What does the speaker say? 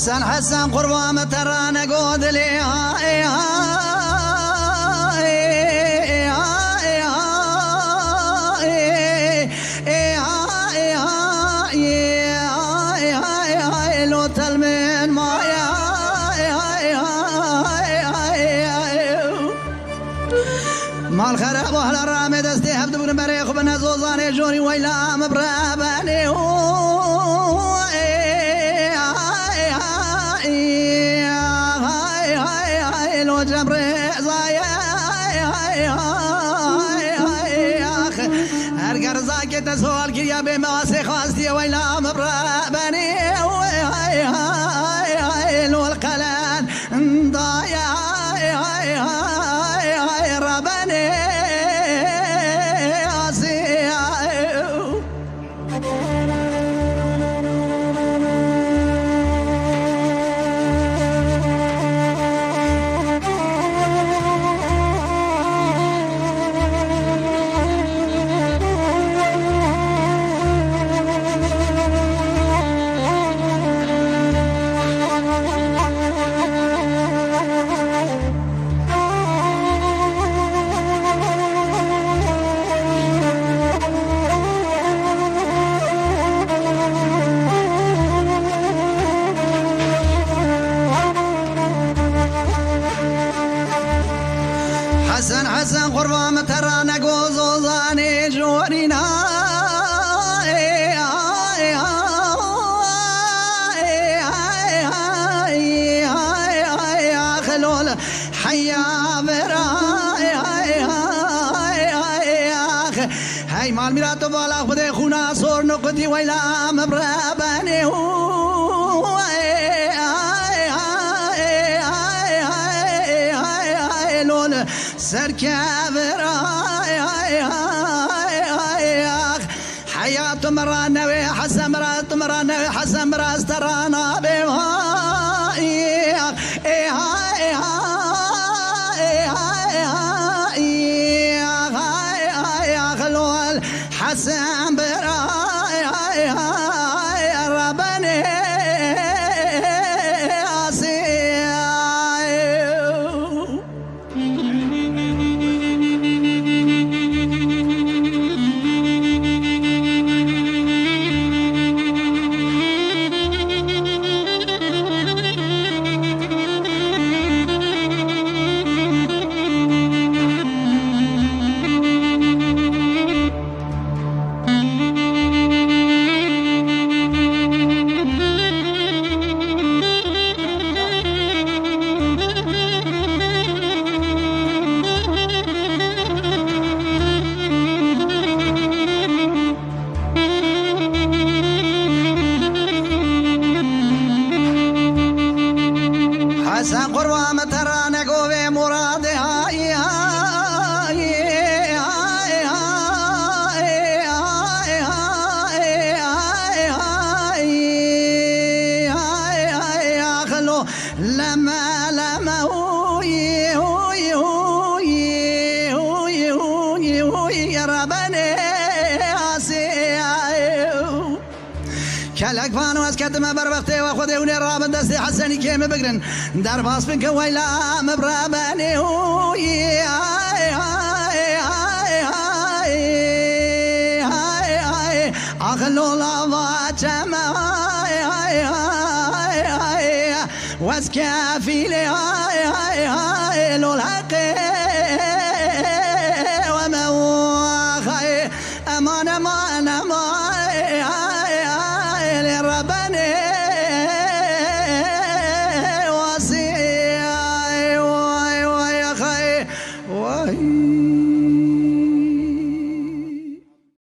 حسن حسن قربان ترانه قود لي لو تلمين ما مال خراب وهلا رامي دستي هبد بن مريخ بن زوزاني جوني ويلا مبراباني لو جبري زايا هرقر زاكي تسوال كريا بمواسي خواستي ويلا مبراباني لو القلان ضايا رباني حسن حسن قربان ترانا قوزوزاني جورينا خلول حيا برا هاي مال ميراتو بالا خدي خونا صور نقدي ويلا مبراباني سركابر حياة مرانا وحسن مرات مرانا وحسن مرات ترانا خلول حسن براي ربني حسن قربان ترانا قوي مرادي خلو لما يا ربني كلك فانو اسكت ما بربختي وخذي وني رابن دستي حسني كيم بقرن دار باس بنك ويلا مبراباني اخلو لا جما واسكافي لي لو الحقي